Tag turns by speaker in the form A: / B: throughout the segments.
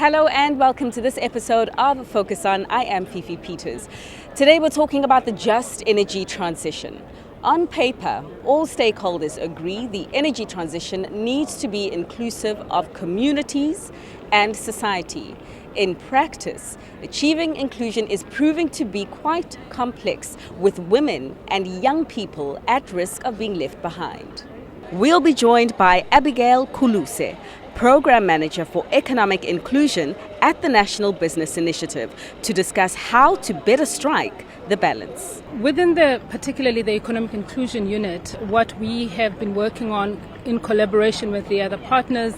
A: Hello and welcome to this episode of Focus On. I am Fifi Peters. Today we're talking about the just energy transition. On paper, all stakeholders agree the energy transition needs to be inclusive of communities and society. In practice, achieving inclusion is proving to be quite complex, with women and young people at risk of being left behind. We'll be joined by Abigail Kuluse, Program Manager for Economic Inclusion at the National Business Initiative, to discuss how to better strike the balance.
B: Within particularly the Economic Inclusion Unit, what we have been working on in collaboration with the other partners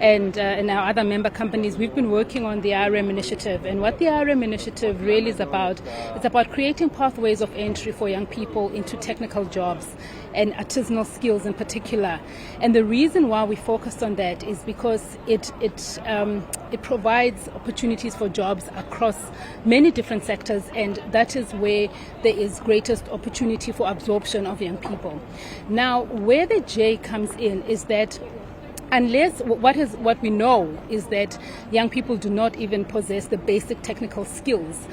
B: and our other member companies, we've been working on the IRM initiative. And what the IRM initiative really is about, it's about creating pathways of entry for young people into technical jobs and artisanal skills in particular. And the reason why we focused on that is because it provides opportunities for jobs across many different sectors, and that is where there is greatest opportunity for absorption of young people. Now, where the J comes in is that unless what we know is that young people do not even possess the basic technical skills.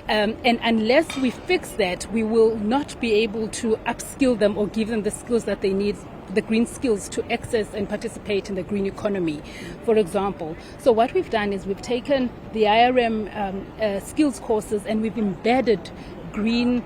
B: And unless we fix that, we will not be able to upskill them or give them the skills that they need, the green skills, to access and participate in the green economy, for example. So what we've done is we've taken the IRM skills courses and we've embedded green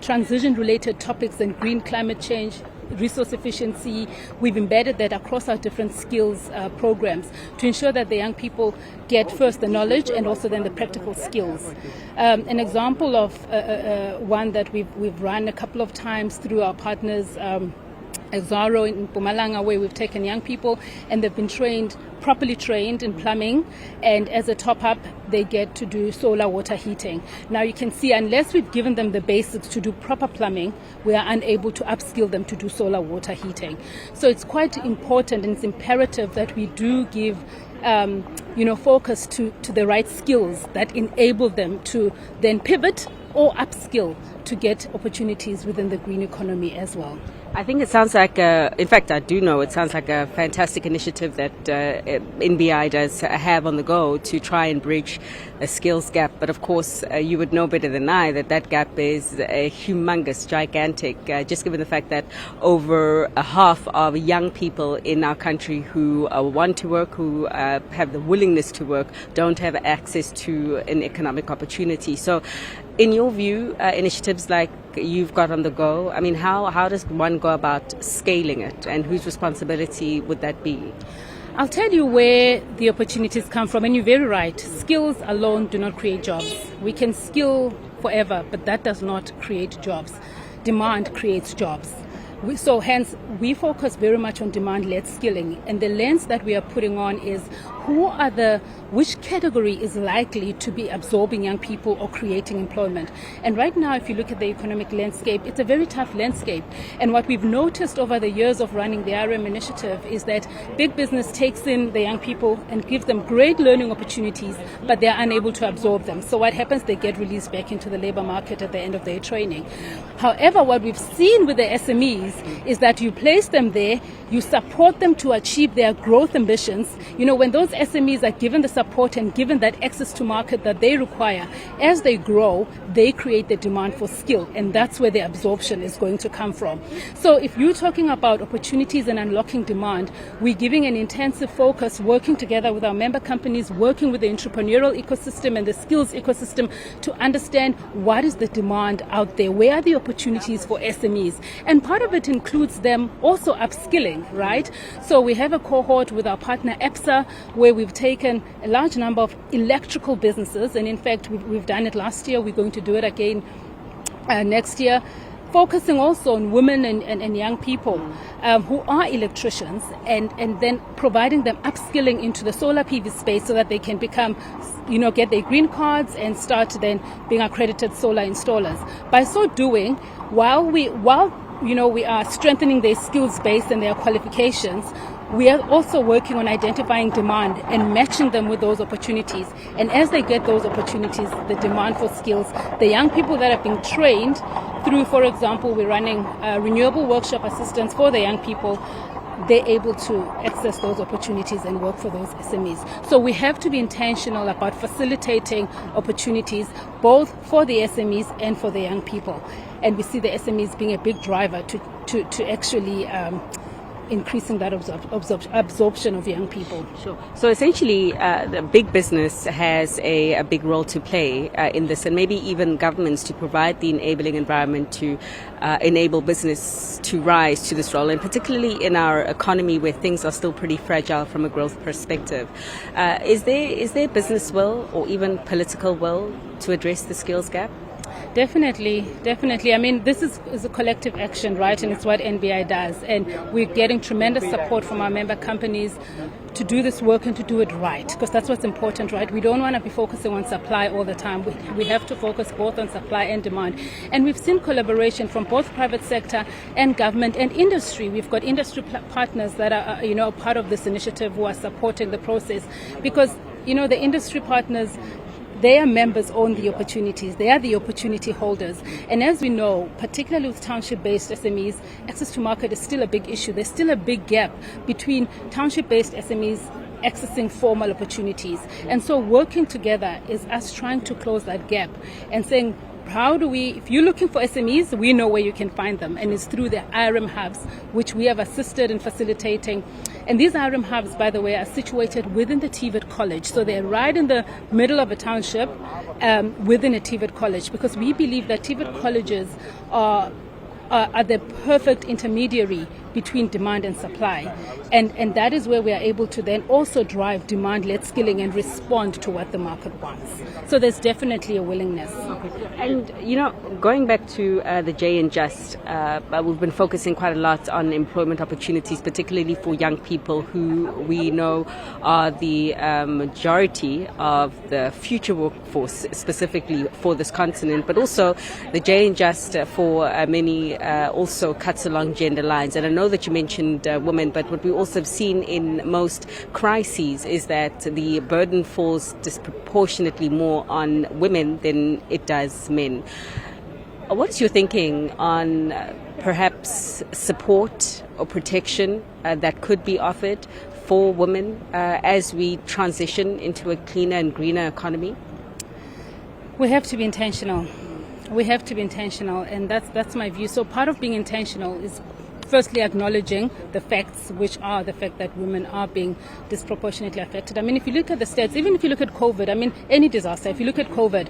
B: transition-related topics and green climate change, resource efficiency. We've embedded that across our different skills programs to ensure that the young people get first the knowledge and also then the practical skills. An example of one that we've run a couple of times through our partners, Exaro in Mpumalanga, where we've taken young people and they've been properly trained in plumbing, and as a top-up they get to do solar water heating. Now you can see, unless we've given them the basics to do proper plumbing, we are unable to upskill them to do solar water heating. So it's quite important and it's imperative that we do give focus to the right skills that enable them to then pivot or upskill to get opportunities within the green economy as well.
A: I think it sounds like, in fact, I do know it sounds like a fantastic initiative that NBI does have on the go to try and bridge a skills gap. But of course, you would know better than I that gap is humongous, gigantic, just given the fact that over a half of young people in our country who want to work, who have the willingness to work, don't have access to an economic opportunity. So in your view, initiatives like you've got on the go, I mean, how does one go about scaling it, and whose responsibility would that be?
B: I'll tell you where the opportunities come from, and you're very right. Skills alone do not create jobs. We can skill forever, but that does not create jobs. Demand creates jobs. So hence, we focus very much on demand-led skilling, and the lens that we are putting on is which category is likely to be absorbing young people or creating employment. And right now, if you look at the economic landscape, it's a very tough landscape. And what we've noticed over the years of running the IRM initiative is that big business takes in the young people and gives them great learning opportunities, but they're unable to absorb them. So what happens? They get released back into the labor market at the end of their training. However, what we've seen with the SMEs is that you place them there, you support them to achieve their growth ambitions. When those SMEs are given the support and given that access to market that they require, as they grow, they create the demand for skill, and that's where the absorption is going to come from. So if you're talking about opportunities and unlocking demand, we're giving an intensive focus, working together with our member companies, working with the entrepreneurial ecosystem and the skills ecosystem to understand what is the demand out there, where are the opportunities for SMEs. And part of it includes them also upskilling, right? So we have a cohort with our partner EPSA, where we've taken a large number of electrical businesses, and in fact we've done it last year, we're going to do it again next year, focusing also on women and young people who are electricians, and then providing them upskilling into the solar PV space so that they can become, get their green cards and start then being accredited solar installers. By so doing, while we are strengthening their skills base and their qualifications, we are also working on identifying demand and matching them with those opportunities. And as they get those opportunities, the demand for skills, the young people that are being trained through, for example, we're running renewable workshop assistance for the young people. they're able to access those opportunities and work for those SMEs. So we have to be intentional about facilitating opportunities both for the SMEs and for the young people. And we see the SMEs being a big driver to actually increasing that absorption of young people.
A: Sure. So essentially, the big business has a big role to play in this, and maybe even governments to provide the enabling environment to enable business to rise to this role, and particularly in our economy where things are still pretty fragile from a growth perspective. Is there business will or even political will to address the skills gap?
B: Definitely. I mean, this is a collective action, right? And it's what NBI does. And we're getting tremendous support from our member companies to do this work and to do it right, because that's what's important, right? We don't want to be focusing on supply all the time. We have to focus both on supply and demand. And we've seen collaboration from both private sector and government and industry. We've got industry partners that are, part of this initiative who are supporting the process, because, the industry partners, their members own the opportunities. They are the opportunity holders. And as we know, particularly with township-based SMEs, access to market is still a big issue. There's still a big gap between township-based SMEs accessing formal opportunities. And so working together is us trying to close that gap and saying, if you're looking for SMEs, we know where you can find them. And it's through the IRM hubs, which we have assisted in facilitating. And these IRM hubs, by the way, are situated within the TVET college. So they're right in the middle of a township within a TVET college, because we believe that TVET colleges are the perfect intermediary between demand and supply. And that is where we are able to then also drive demand-led skilling and respond to what the market wants. So there's definitely a willingness.
A: And, going back to the J and Just, we've been focusing quite a lot on employment opportunities, particularly for young people who we know are the majority of the future workforce, specifically for this continent. But also the J and Just for many also cuts along gender lines. And I know that you mentioned women, but what we also have seen in most crises is that the burden falls disproportionately more on women than it does men. What's your thinking on perhaps support or protection that could be offered for women as we transition into a cleaner and greener economy?
B: We have to be intentional. And that's my view. So part of being intentional is firstly acknowledging the facts, which are the fact that women are being disproportionately affected. I mean, if you look at the stats, even if you look at COVID, any disaster, if you look at COVID,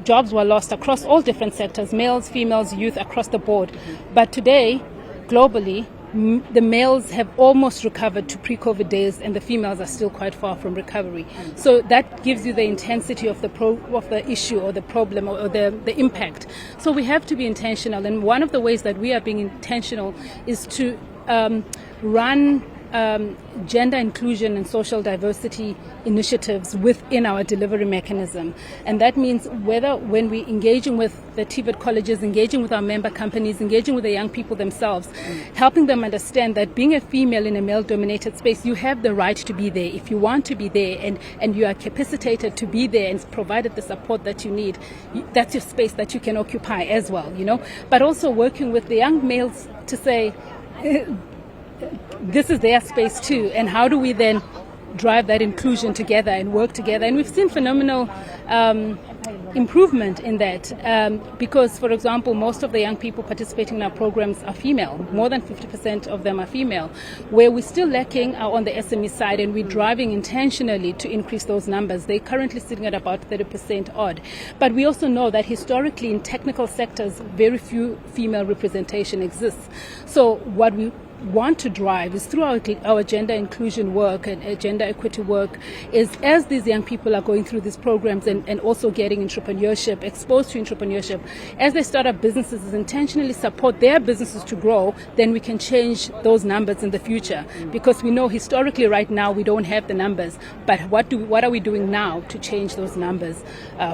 B: jobs were lost across all different sectors, males, females, youth, across the board. But today, globally, the males have almost recovered to pre-COVID days, and the females are still quite far from recovery. So that gives you the intensity of the issue or the problem or the impact. So we have to be intentional, and one of the ways that we are being intentional is to run gender inclusion and social diversity initiatives within our delivery mechanism. And that means when we're engaging with the TVET colleges, engaging with our member companies, engaging with the young people themselves, helping them understand that being a female in a male-dominated space, you have the right to be there. If you want to be there and you are capacitated to be there and provided the support that you need, that's your space that you can occupy as well, But also working with the young males to say, this is their space too, and how do we then drive that inclusion together and work together? And we've seen phenomenal improvement in that because, for example, most of the young people participating in our programs are female. More than 50% of them are female. Where we're still lacking are on the SME side, and we're driving intentionally to increase those numbers. They're currently sitting at about 30% odd. But we also know that historically in technical sectors, very few female representation exists. So what we want to drive is through our gender inclusion work and gender equity work is, as these young people are going through these programs and also getting entrepreneurship, exposed to entrepreneurship, as they start up businesses, is intentionally support their businesses to grow, then we can change those numbers in the future. Because we know historically right now we don't have the numbers, but what are we doing now to change those numbers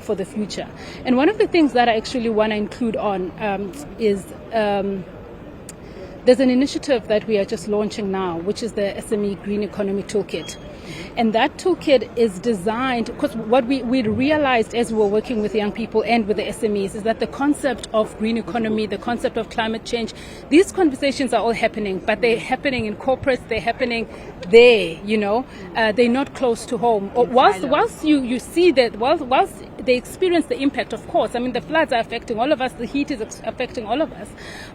B: for the future? And one of the things that I actually want to include on is There's an initiative that we are just launching now, which is the SME Green Economy Toolkit. And that toolkit is designed, because what we realized as we were working with young people and with the SMEs is that the concept of green economy, the concept of climate change, these conversations are all happening, but they're happening in corporates, they're happening there, they're not close to home. Whilst you see that, whilst they experience the impact, of course, I mean, the floods are affecting all of us, the heat is affecting all of us,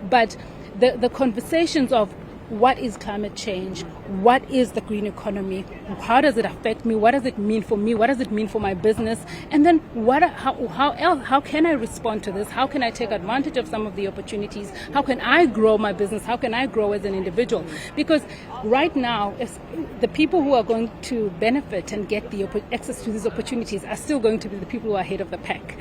B: but the conversations of what is climate change? What is the green economy? How does it affect me? What does it mean for me? What does it mean for my business? And then how can I respond to this? How can I take advantage of some of the opportunities? How can I grow my business? How can I grow as an individual? Because right now, the people who are going to benefit and get the access to these opportunities are still going to be the people who are ahead of the pack.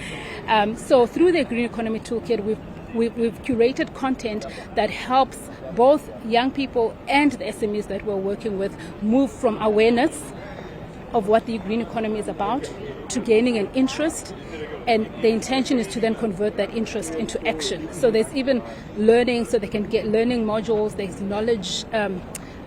B: So through the Green Economy Toolkit, we've curated content that helps both young people and the SMEs that we're working with move from awareness of what the green economy is about to gaining an interest, and the intention is to then convert that interest into action. So there's even learning, so they can get learning modules, there's knowledge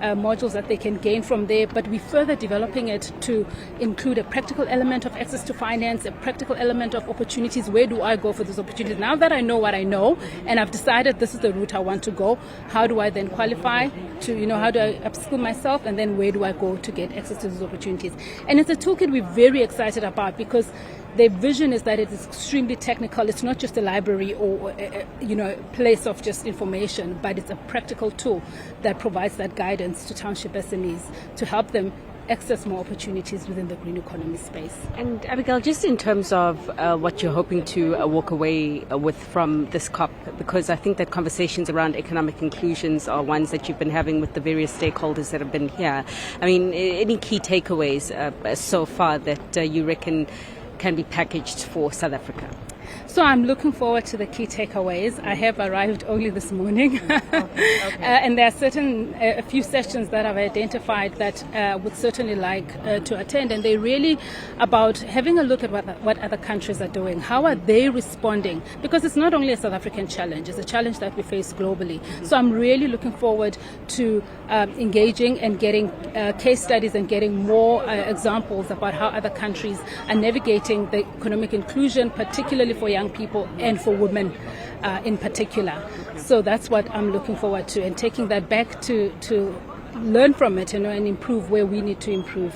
B: modules that they can gain from there, but we're further developing it to include a practical element of access to finance, a practical element of opportunities. Where do I go for those opportunities? Now that I know what I know and I've decided this is the route I want to go, how do I then qualify to, how do I upskill myself, and then where do I go to get access to those opportunities? And it's a toolkit we're very excited about because their vision is that it is extremely technical. It's not just a library or a place of just information, but it's a practical tool that provides that guidance to township SMEs to help them access more opportunities within the green economy space.
A: And Abigail, just in terms of what you're hoping to walk away with from this COP, because I think that conversations around economic inclusions are ones that you've been having with the various stakeholders that have been here. I mean, any key takeaways so far that you reckon can be packaged for South Africa?
B: So I'm looking forward to the key takeaways. I have arrived only this morning. Okay. And there are a few sessions that I've identified that would certainly like to attend. And they're really about having a look at what other countries are doing. How are they responding? Because it's not only a South African challenge, it's a challenge that we face globally. Mm-hmm. So I'm really looking forward to engaging and getting case studies and getting more examples about how other countries are navigating the economic inclusion, particularly for young people and for women in particular. So that's what I'm looking forward to, and taking that back to learn from it, and improve where we need to improve.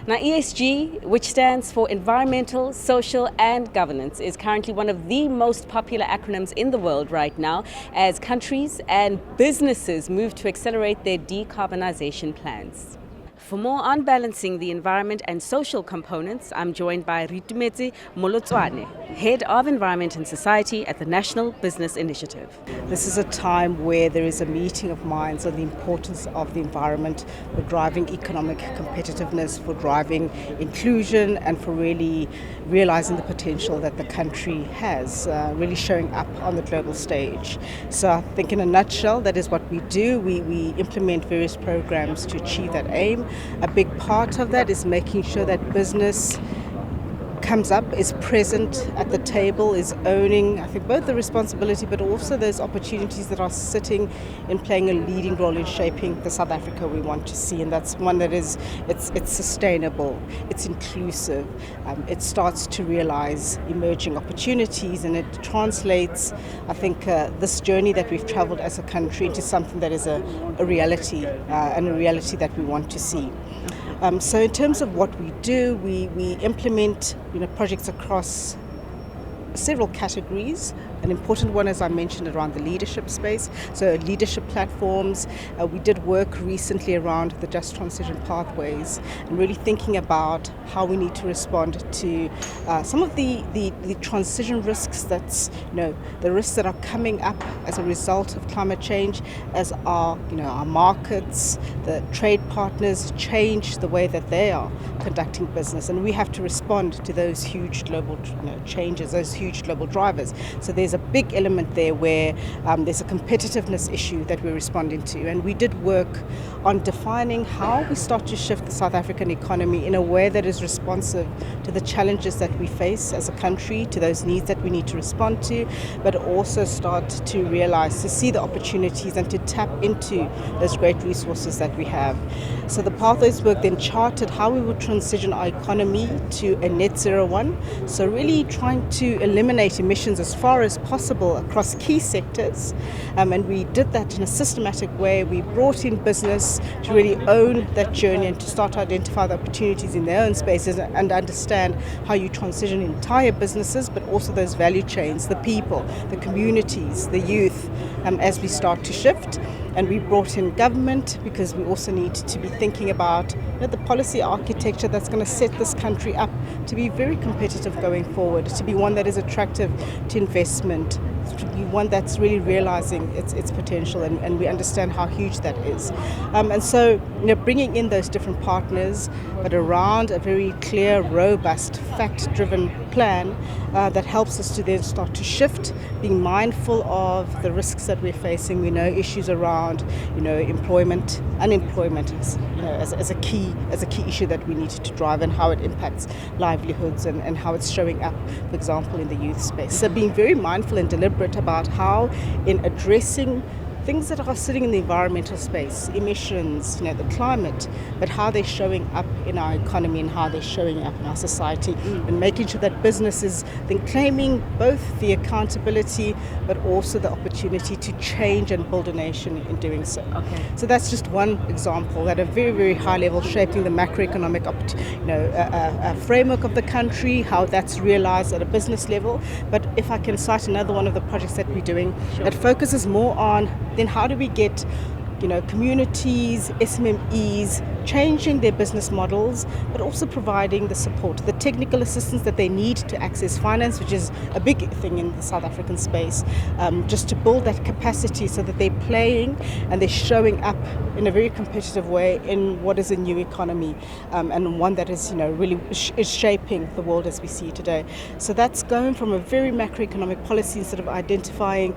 A: Now, ESG, which stands for Environmental, Social and Governance, is currently one of the most popular acronyms in the world right now as countries and businesses move to accelerate their decarbonization plans. For more on balancing the environment and social components, I'm joined by Ritumetse Molotswane, Head of Environment and Society at the National Business Initiative.
C: This is a time where there is a meeting of minds on the importance of the environment for driving economic competitiveness, for driving inclusion, and for really realizing the potential that the country has, really showing up on the global stage. So I think in a nutshell, that is what we do. We implement various programs to achieve that aim. A big part of that is making sure that business comes up, is present at the table, is owning, I think, both the responsibility but also those opportunities that are sitting in playing a leading role in shaping the South Africa we want to see. And that's one that is, it's sustainable, it's inclusive, it starts to realize emerging opportunities, and it translates, I think, this journey that we've traveled as a country into something that is a reality, and a reality that we want to see. So in terms of what we do, we implement projects across several categories. An important one, as I mentioned, around the leadership space, so leadership platforms. We did work recently around the just transition pathways and really thinking about how we need to respond to some of the transition risks that's, the risks that are coming up as a result of climate change, as our markets, the trade partners change the way that they are conducting business. And we have to respond to those huge global changes, those huge global drivers. So there's a big element there where there's a competitiveness issue that we're responding to. And we did work on defining how we start to shift the South African economy in a way that is responsive to the challenges that we face as a country, to those needs that we need to respond to, but also start to realize, to see the opportunities and to tap into those great resources that we have. So the Pathways work then charted how we would transition our economy to a net zero one. So really trying to eliminate emissions as far as possible across key sectors. And we did that in a systematic way. We brought in business to really own that journey and to start to identify the opportunities in their own spaces and understand how you transition entire businesses, but also those value chains, the people, the communities, the youth, as we start to shift. And we brought in government because we also need to be thinking about the policy architecture that's going to set this country up to be very competitive going forward, to be one that is attractive to investment, to be one that's really realizing its potential, and we understand how huge that is. And so bringing in those different partners, but around a very clear, robust, fact-driven plan that helps us to then start to shift, being mindful of the risks that we're facing. We know issues around employment, unemployment as a key issue that we need to drive, and how it impacts livelihoods and how it's showing up, for example, in the youth space. So being very mindful and deliberate about how, in addressing things that are sitting in the environmental space, emissions, the climate, but how they're showing up in our economy and how they're showing up in our society, and making sure that business is then claiming both the accountability but also the opportunity to change and build a nation in doing so.
A: Okay.
C: So that's just one example at a very, very high level, shaping the macroeconomic framework of the country, how that's realized at a business level. But if I can cite another one of the projects that we're doing, that focuses more on then how do we get communities, SMMEs, changing their business models, but also providing the support, the technical assistance that they need to access finance, which is a big thing in the South African space, just to build that capacity so that they're playing and they're showing up in a very competitive way in what is a new economy, and one that is really is shaping the world as we see it today. So that's going from a very macroeconomic policy, instead of identifying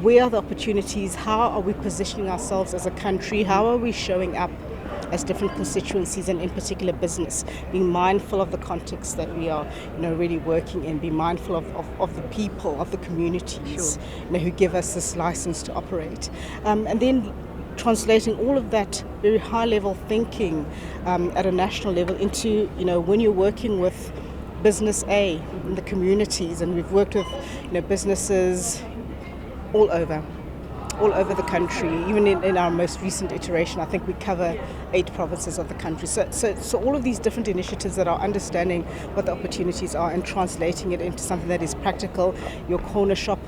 C: where are the opportunities, how are we positioning ourselves as a country, how are we showing up as different constituencies, and in particular business, being mindful of the context that we are really working in, be mindful of the people, of the communities who give us this license to operate, and then translating all of that very high level thinking at a national level into when you're working with business A in the communities, and we've worked with businesses all over the country. Even in our most recent iteration, I think we cover 8 provinces of the country. So all of these different initiatives that are understanding what the opportunities are and translating it into something that is practical. Your corner shop,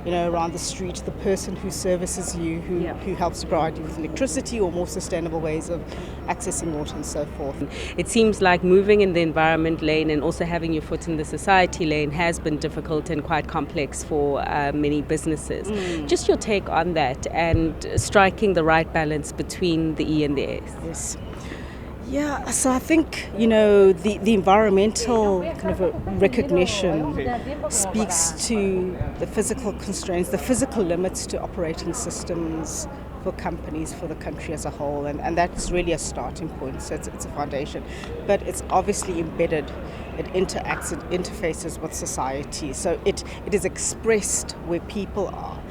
C: around the street, the person who services you, who helps to provide you with electricity or more sustainable ways of accessing water and so forth.
A: It seems like moving in the environment lane and also having your foot in the society lane has been difficult and quite complex for many businesses. Just your take on that and striking the right balance between the E and the S.
C: Yes. Yeah, so I think, the environmental kind of a recognition speaks to the physical constraints, the physical limits to operating systems for companies, for the country as a whole, and that's really a starting point. So it's a foundation, but it's obviously embedded. It interacts, it interfaces with society. So it is expressed where people are.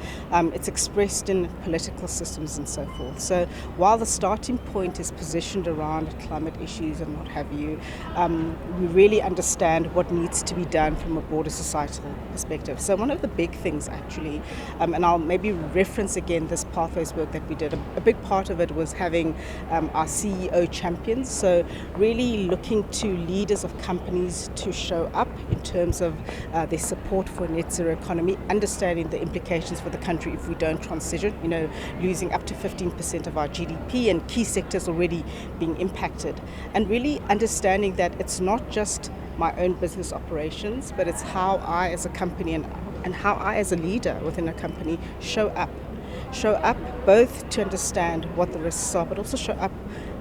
C: It's expressed in political systems and so forth. So while the starting point is positioned around climate issues and what have you, we really understand what needs to be done from a broader societal perspective. So one of the big things actually, and I'll maybe reference again this Pathways work that we did, a big part of it was having our CEO champions. So really looking to leaders of companies to show up in terms of their support for a net zero economy, understanding the implications for the country if we don't transition, losing up to 15% of our GDP and key sectors already being impacted, and really understanding that it's not just my own business operations, but it's how I as a company and how I as a leader within a company show up both to understand what the risks are, but also show up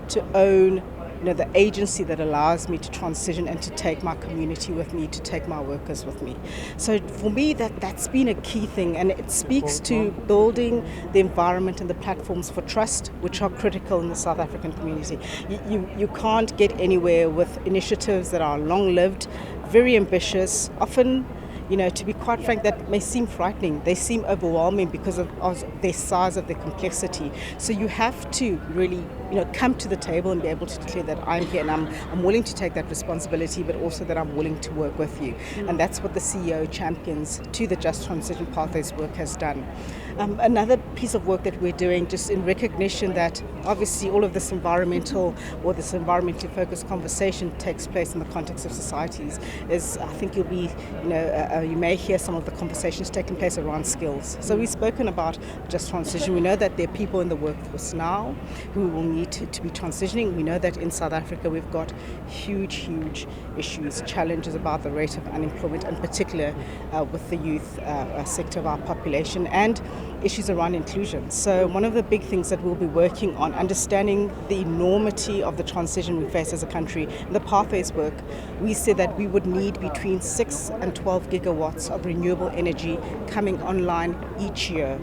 C: to own the agency that allows me to transition and to take my community with me, to take my workers with me. So for me, that's been a key thing, and it speaks to building the environment and the platforms for trust, which are critical in the South African community. You can't get anywhere with initiatives that are long-lived, very ambitious, often, to be quite frank, that may seem frightening. They seem overwhelming because of their size, of their complexity. So you have to really, come to the table and be able to declare that I'm here and I'm willing to take that responsibility, but also that I'm willing to work with you. And that's what the CEO champions to the Just Transition Pathways work has done. Another piece of work that we're doing, just in recognition that obviously all of this environmentally focused conversation takes place in the context of societies, is I think you may hear some of the conversations taking place around skills. So we've spoken about Just Transition. We know that there are people in the workforce now who will need to be transitioning. We know that in South Africa we've got huge issues, challenges about the rate of unemployment, in particular with the youth sector of our population, and issues around inclusion. So one of the big things that we'll be working on, understanding the enormity of the transition we face as a country. In the Pathways work, we said that we would need between 6 and 12 gigawatts of renewable energy coming online each year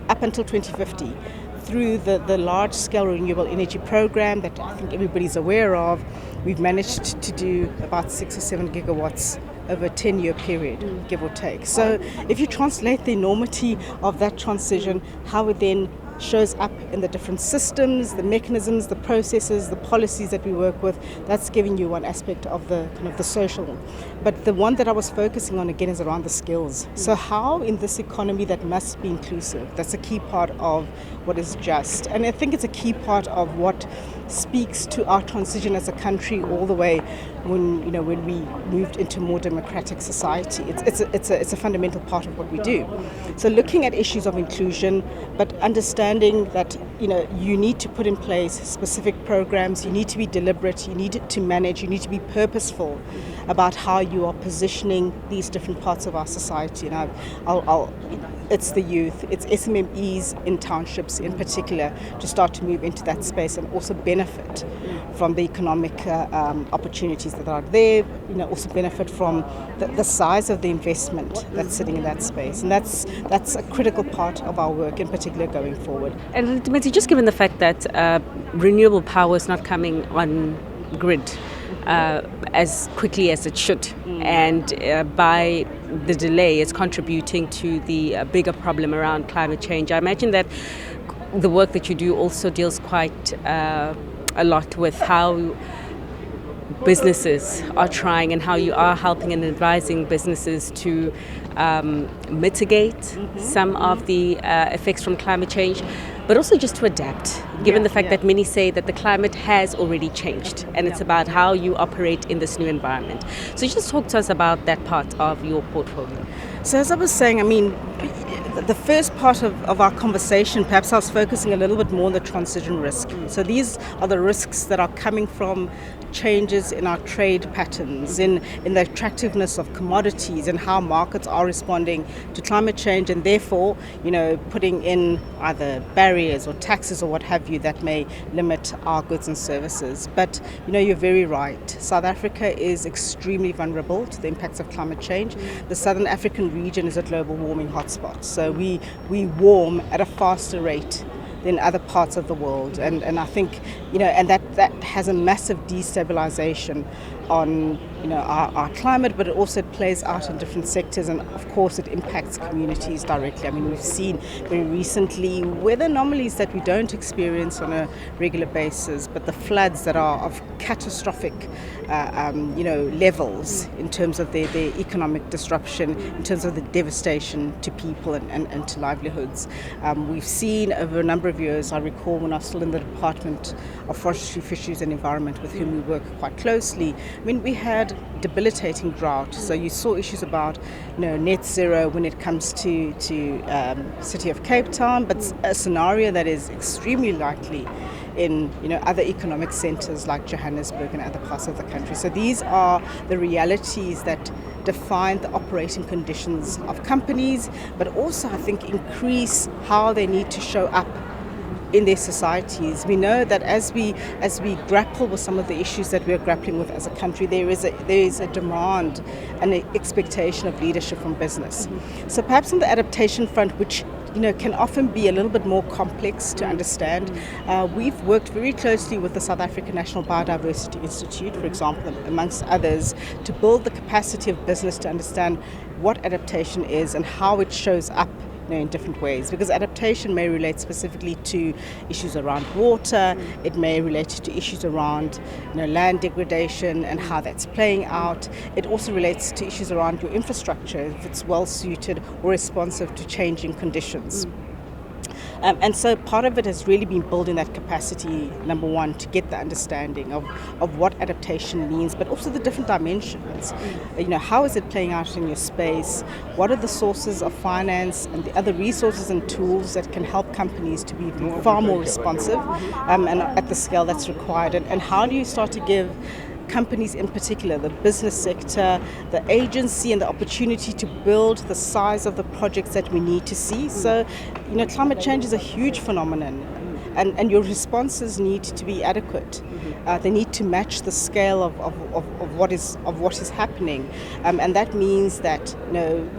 C: up until 2050. Through the large-scale renewable energy program that I think everybody's aware of, we've managed to do about 6 or 7 gigawatts over a 10-year period, give or take. So if you translate the enormity of that transition, how it then shows up in the different systems, the mechanisms, the processes, the policies that we work with, that's giving you one aspect of the kind of the social. But the one that I was focusing on again is around the skills. So how in this economy that must be inclusive, that's a key part of what is just. And I think it's a key part of what speaks to our transition as a country all the way when we moved into more democratic society. It's a fundamental part of what we do. So looking at issues of inclusion, but understanding that you need to put in place specific programs, you need to be deliberate, you need to manage, you need to be purposeful about how you are positioning these different parts of our society. And it's the youth, it's SMMEs in townships in particular to start to move into that space and also benefit from the economic opportunities that are there, also benefit from the size of the investment that's sitting in that space. And that's a critical part of our work in particular going forward.
A: And ultimately, just given the fact that renewable power is not coming on grid as quickly as it should, and by the delay it's contributing to the bigger problem around climate change. I imagine that the work that you do also deals quite a lot with how businesses are trying and how you are helping and advising businesses to mitigate some of the effects from climate change, but also just to adapt, given the fact that many say that the climate has already changed and it's about how you operate in this new environment. So just talk to us about that part of your portfolio.
C: So as I was saying, the first part of our conversation, perhaps I was focusing a little bit more on the transition risk. So these are the risks that are coming from changes in our trade patterns, in the attractiveness of commodities and how markets are responding to climate change, and therefore, putting in either barriers or taxes or what have you that may limit our goods and services. But, you're very right. South Africa is extremely vulnerable to the impacts of climate change. The Southern African region is a global warming hotspot. So we warm at a faster rate than other parts of the world, and I think and that has a massive destabilization on our climate, but it also plays out in different sectors, and of course it impacts communities directly. We've seen very recently weather anomalies that we don't experience on a regular basis, but the floods that are of catastrophic levels in terms of their economic disruption, in terms of the devastation to people and to livelihoods. We've seen over a number of years, I recall when I was still in the Department of Forestry, Fisheries and Environment, with whom we work quite closely, we had debilitating drought. So you saw issues about net zero when it comes to city of Cape Town, but a scenario that is extremely likely in other economic centres like Johannesburg and other parts of the country. So these are the realities that define the operating conditions of companies, but also I think increase how they need to show up in their societies. We know that as we grapple with some of the issues that we're grappling with as a country, there is a demand and an expectation of leadership from business. So perhaps on the adaptation front, which can often be a little bit more complex to understand. We've worked very closely with the South African National Biodiversity Institute, for example, amongst others, to build the capacity of business to understand what adaptation is and how it shows up in different ways, because adaptation may relate specifically to issues around water, it may relate to issues around land degradation and how that's playing out. It also relates to issues around your infrastructure, if it's well suited or responsive to changing conditions. And so part of it has really been building that capacity, number one, to get the understanding of what adaptation means, but also the different dimensions. How is it playing out in your space? What are the sources of finance and the other resources and tools that can help companies to be far more responsive and at the scale that's required? And how do you start to give companies in particular, the business sector, the agency and the opportunity to build the size of the projects that we need to see? So, climate change is a huge phenomenon and your responses need to be adequate. They need to match the scale of what is happening. And that means that,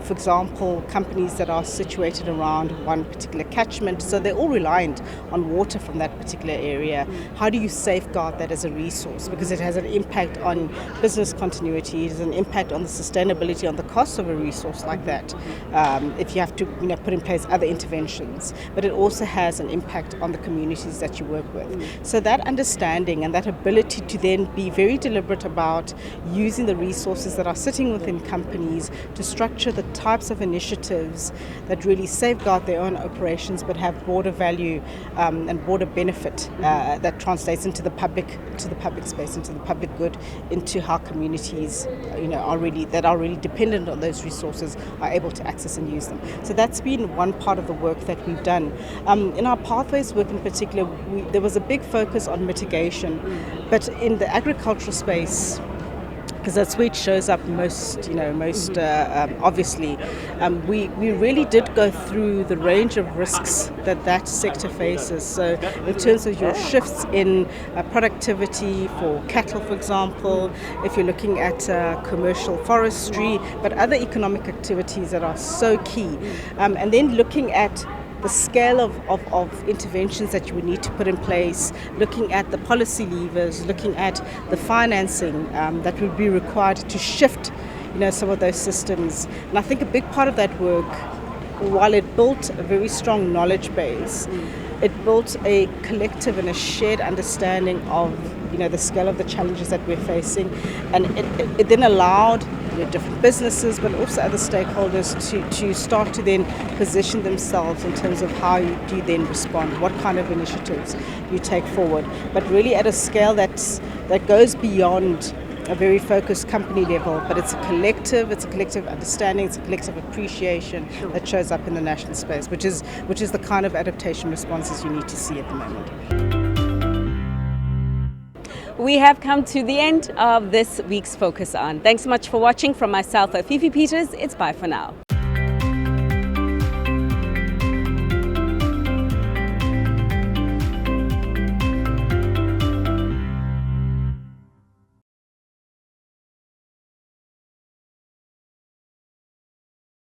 C: for example, companies that are situated around one particular catchment, so they're all reliant on water from that particular area. How do you safeguard that as a resource? Because it has an impact on business continuity, it has an impact on the sustainability, on the cost of a resource like that, if you have to put in place other interventions. But it also has an impact on the communities that you work with. So that understanding and that ability to then be very deliberate about using the resources that are sitting within companies to structure the types of initiatives that really safeguard their own operations but have broader value and broader benefit that translates into the public space, into the public good, into how communities are really dependent on those resources are able to access and use them. So that's been one part of the work that we've done. In our pathways work in particular, there was a big focus on mitigation, but in the agricultural space, because that's where it shows up most obviously. We really did go through the range of risks that sector faces. So in terms of your shifts in productivity for cattle, for example, if you're looking at commercial forestry, but other economic activities that are so key. And then looking at the scale of interventions that you would need to put in place, looking at the policy levers, looking at the financing that would be required to shift some of those systems. And I think a big part of that work, while it built a very strong knowledge base, it built a collective and a shared understanding of the scale of the challenges that we're facing, and it then allowed different businesses but also other stakeholders to start to then position themselves in terms of how do you then respond, what kind of initiatives you take forward, but really at a scale that goes beyond a very focused company level, but it's a collective understanding, it's a collective appreciation that shows up in the national space, which is the kind of adaptation responses you need to see at the moment.
A: We have come to the end of this week's Focus On. Thanks so much for watching. From myself, Fifi Peters, it's bye for now.